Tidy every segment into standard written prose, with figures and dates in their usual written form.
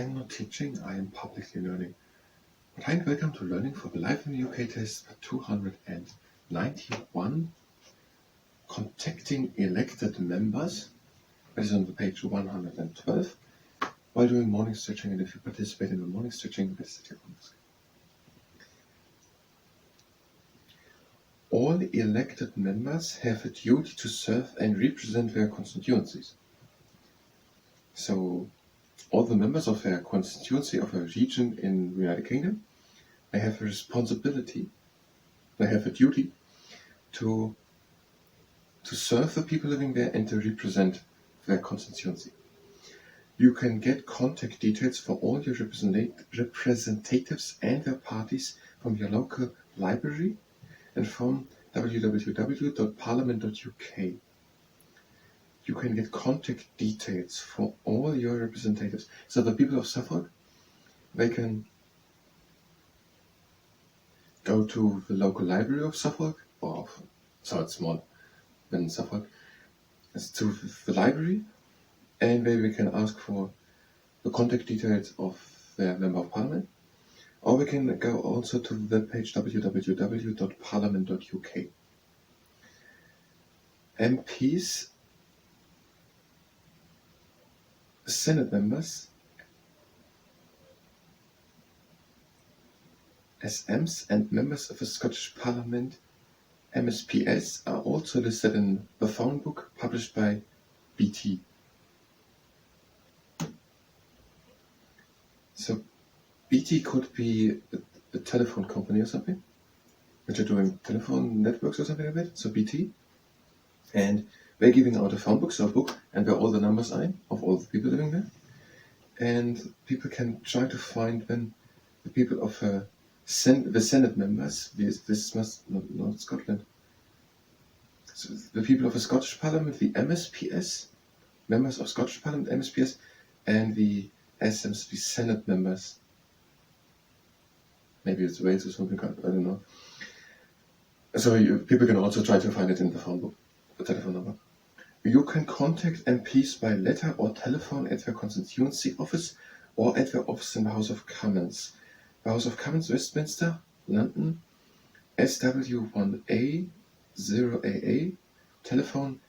I'm not teaching, I am publicly learning. Hi and welcome to Learning for the Life in the UK test 291, contacting elected members. That is on the page 112. While doing morning stretching, and if you participate in the morning stretching, visit your desk. All elected members have a duty to serve and represent their constituencies. So, all the members of their constituency of a region in the United Kingdom, they have a responsibility, they have a duty to serve the people living there and to represent their constituency. You can get contact details for all your representatives and their parties from your local library and from www.parliament.uk. You can get contact details for all your representatives. So the people of Suffolk, they can go to the local library of Suffolk, so it's more than Suffolk, it's to the library, and where we can ask for the contact details of their Member of Parliament, or we can go also to the webpage www.parliament.uk. MPs, Senate members, SMs and members of the Scottish Parliament, MSPS, are also listed in the phone book published by BT. So BT could be a telephone company or something, which are doing telephone networks or something like that, so BT. And they're giving out a phone book, so a book, and where all the numbers are of all the people living there. And people can try to find when the people of the Senate members, this must not Scotland. So the people of the Scottish Parliament, the MSPS, members of Scottish Parliament, MSPS, and the SMs, the Senate members. Maybe it's Wales or something, I don't know. So people can also try to find it in the phone book, the telephone number. You can contact MPs by letter or telephone at their constituency office or at their office in the House of Commons. The House of Commons, Westminster, London, SW1A 0AA, telephone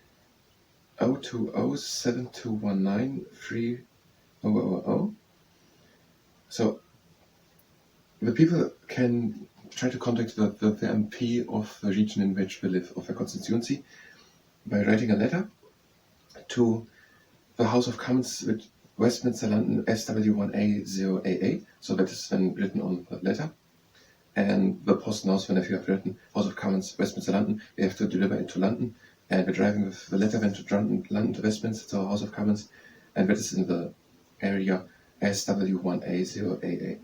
020-7219-3000. So the people can try to contact the MP of the region in which they live, of their constituency, by writing a letter to the House of Commons with Westminster, London, SW1A 0AA. So that is then written on the letter. And the post knows when if you have written House of Commons, Westminster, London, they have to deliver it to London. And we're driving with the letter then to London to Westminster to House of Commons. And that is in the area SW1A 0AA.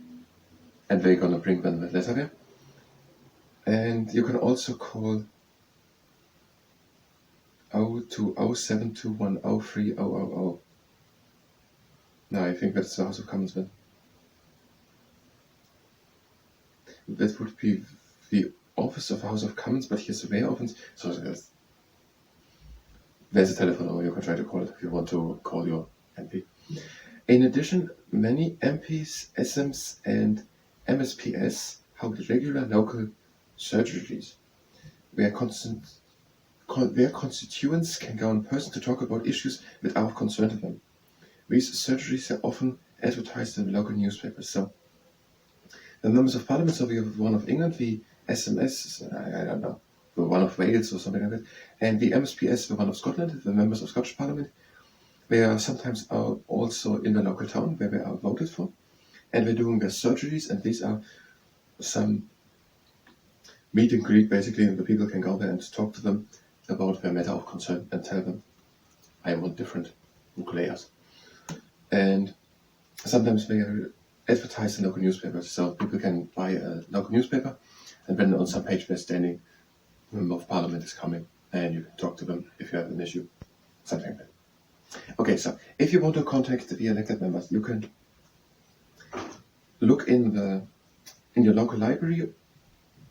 And they're going to bring them the letter there. And you can also call 020-7210-3000. No, I think that's the House of Commons then. That would be the office of the House of Commons, but here's their office. So there's a telephone number you can try to call it if you want to call your MP. In addition, many MPs, SMs and MSPS hold regular local surgeries where constituents can go in person to talk about issues that are of concern to them. These surgeries are often advertised in the local newspapers. So the members of Parliament, so we have one of England, the SMS, I don't know, the one of Wales or something like that, and the MSPS, the one of Scotland, the members of Scottish Parliament. They are sometimes also in the local town where they are voted for, and they're doing their surgeries, and these are some meet and greet basically, and the people can go there and talk to them about their matter of concern and tell them, I want different nuclears. And sometimes they are advertised in local newspapers, so people can buy a local newspaper, and then on some page they're standing, Member of Parliament is coming, and you can talk to them if you have an issue, something like that. Okay, so if you want to contact the elected members, you can look in your local library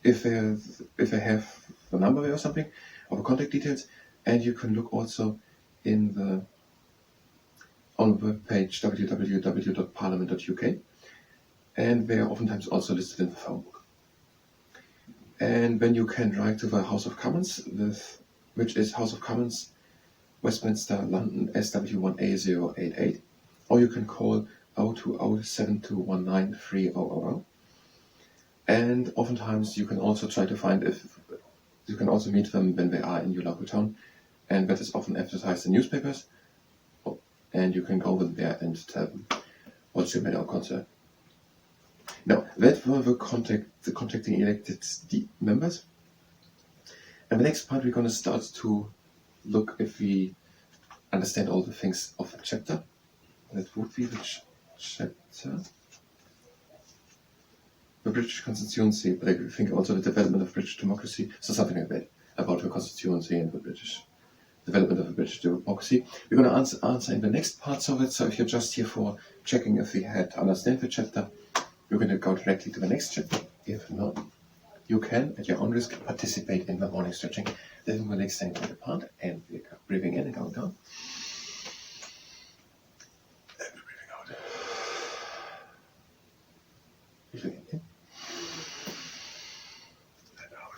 if they have the number there or something, or the contact details, and you can look also on the page www.parliament.uk. .uk, and they are oftentimes also listed in the phone book. And then you can write to the House of Commons, which is House of Commons, Westminster, London, SW1A088, or you can call 02072193000. And oftentimes you can also try to find if you can also meet them when they are in your local town, and that is often advertised in newspapers, and you can go there and tell them what's your matter or concern. Now, that were the contacting elected members. And the next part, we're going to start to look if we understand all the things of the chapter. That would be the chapter. The British Constituency, but I think also the development of British democracy, so something like that, about the Constituency and the British development of the British democracy. We're going to answer in the next parts of it, so if you're just here for checking if we had to understand the chapter, you're going to go directly to the next chapter. If not, you can, at your own risk, participate in the morning stretching. Then we'll extend the part, and we're breathing in and going down. And breathing out. Breathing in. And out.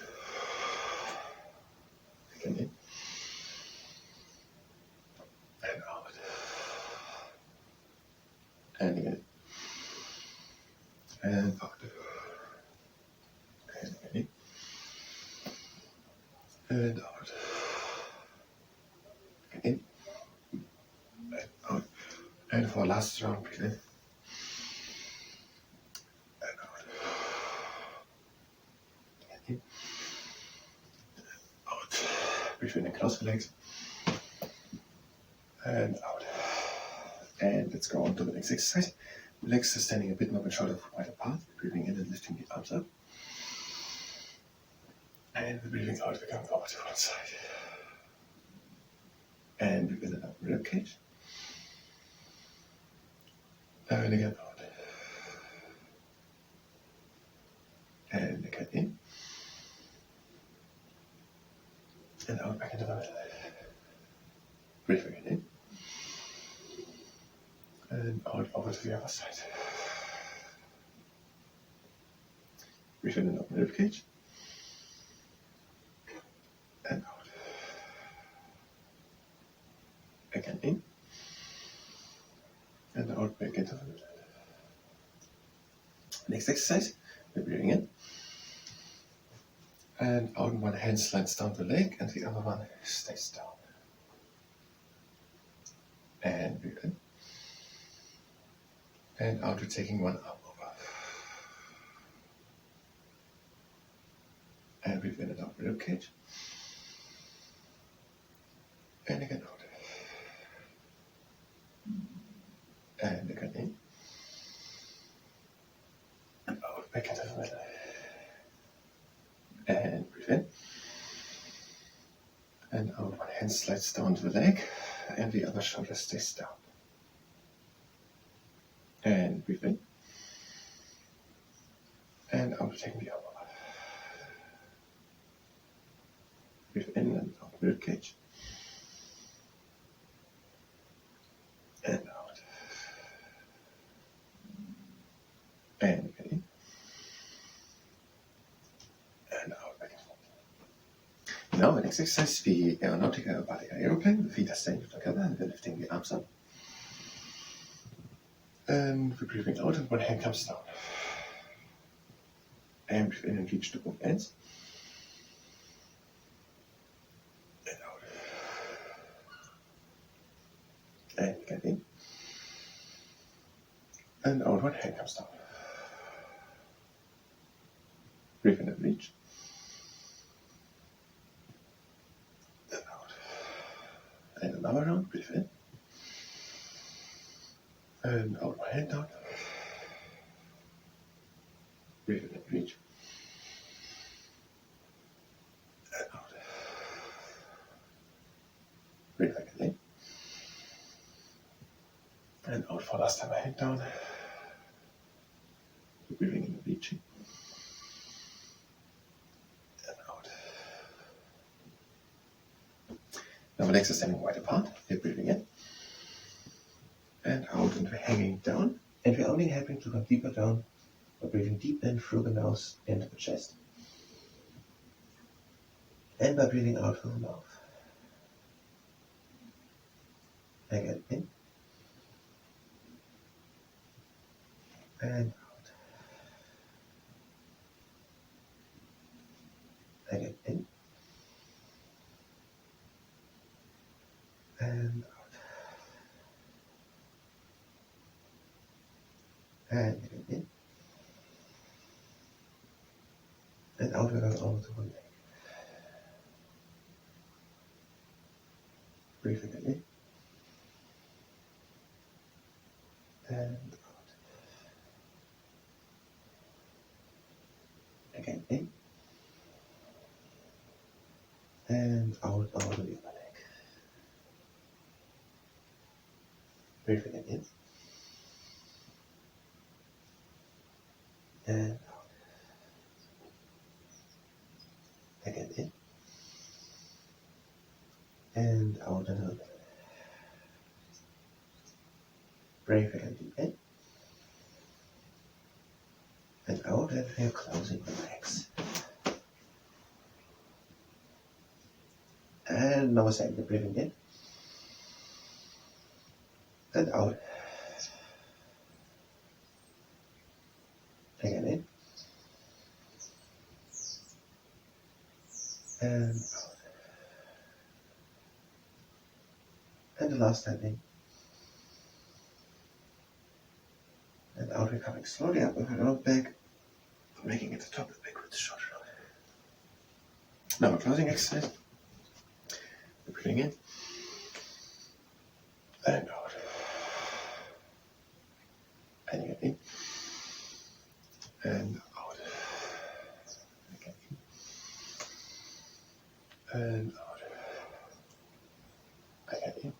Again in. And out. And again. And out. And again. And out. In. And out. And for last round, breathe in. And out. And in. Out. Breathe in and cross the legs. And out. And let's go on to the next exercise. Legs are standing a bit more shoulder wide apart. Breathing in and lifting the arms up. And breathing out, we're going over to one side. And breathe in and out, rib cage. And again out. And again in. And out back into the middle. Breathe again in. And out over to the other side. Breathe in and open the rib cage. And out. Again in. And out back into the middle. Next exercise, we're breathing in. And out, one hand slides down the leg and the other one stays down. And breathe in. And out, we're taking one arm over. And breathe in and out, rib cage. And again out. And again in. And out, back into the middle. And breathe in. And out, one hand slides down the leg, and the other shoulder stays down. And breathe in. And out, taking the arm over. Breathe in and out, rib cage. And out. And again in. And out again. Now the next exercise, the aeronautical robotic aeroplane. The feet are standing together and we're lifting the arms up. And we're breathing out and one hand comes down. And breathe in and reach to both ends. And out. And again in. And out, one hand comes down. Breathe in and reach. And out. And another round, breathe in. And out, one hand down. Breathe in and reach. And out. Breathe again in. And out for last time, a hand down. Breathing in and reaching. And out. Now the legs are standing wide apart. We're breathing in. And out and we're hanging down. And we're only helping to come deeper down by breathing deep in through the nose into the chest. And by breathing out through the mouth. Again, in. And out. Again, in. And out. And again, in. And out we're going over to one leg. Breathe again in. And out. Again in. And out over the other leg. Breathe again in. And out. Again in. And out another leg. Breathe again deep in. And out, and we're closing the legs. And now again, we're breathing in. And out. Again in. And out. And the last time in. And out, we're coming slowly up with our back, making it the top of the backwards shoulder. Now, a closing exercise. We're breathing in. And out. And again in. And out. Again in. And out. Again in.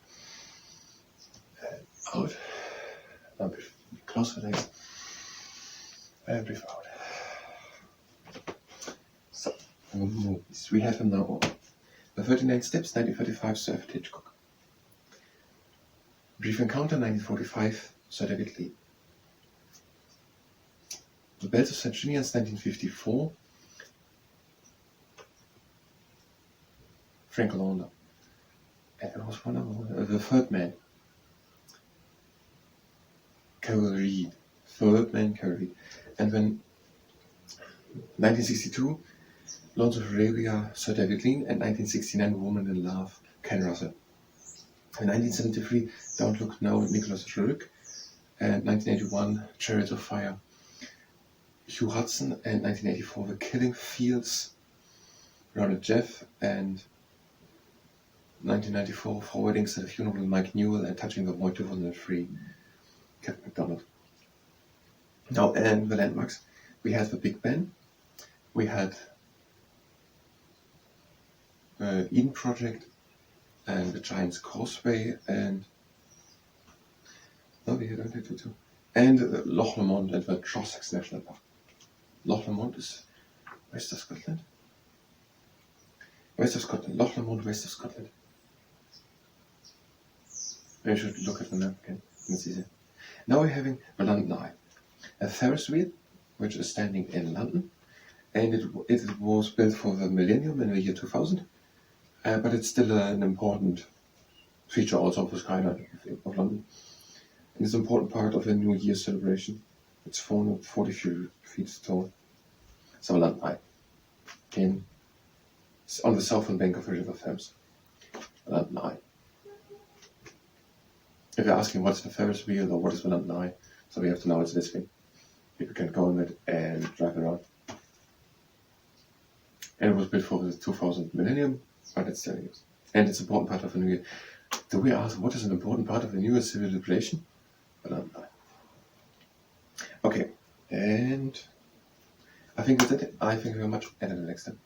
And out. Now breathe close the legs. And breathe out. So, we have them now all. The 39 steps, 1935, Sir Alfred Hitchcock. Brief Encounter, 1945, Sir David Lee. The Bells of St. Julian's, 1954, Frank Launder. And there was one other, The Third Man, Carol Reed. Third Man, Carol Reed. And then 1962, Lawrence of Arabia, Sir David Lean, and 1969, Woman in Love, Ken Russell. In 1973, Don't Look Now, Nicholas Roeg, and 1981, Chariots of Fire, Hugh Hudson, and 1984, The Killing Fields, Ronald Jeff, and 1994, Four Weddings at a Funeral, Mike Newell, and Touching the Void 2003, Kevin MacDonald. Now, and the landmarks, we had the Big Ben, we had Eden Project, and the Giant's Causeway, and no, we had and Loch Lomond and the Trossachs National Park. Loch Lomond is west of Scotland. West of Scotland. Loch Lomond, west of Scotland. I should look at the map again. It's easier. Now we're having the London Eye, a Ferris wheel which is standing in London, and it was built for the millennium in the year 2000. But it's still an important feature also of the skyline of London. And it's an important part of the New Year celebration. It's 440 feet tall. So London Eye. It's on the southern bank of the River Thames. London Eye. If you're asking what's the Ferris wheel or what is the London Eye, so we have to know it's this thing. People can go on it and drive around. And it was built for the 2000 millennium. But it's still used. And it's an important part of the New Year. Do we ask what is an important part of the New Year celebration? But okay, and I think that's it. I thank you very much, and until the next time.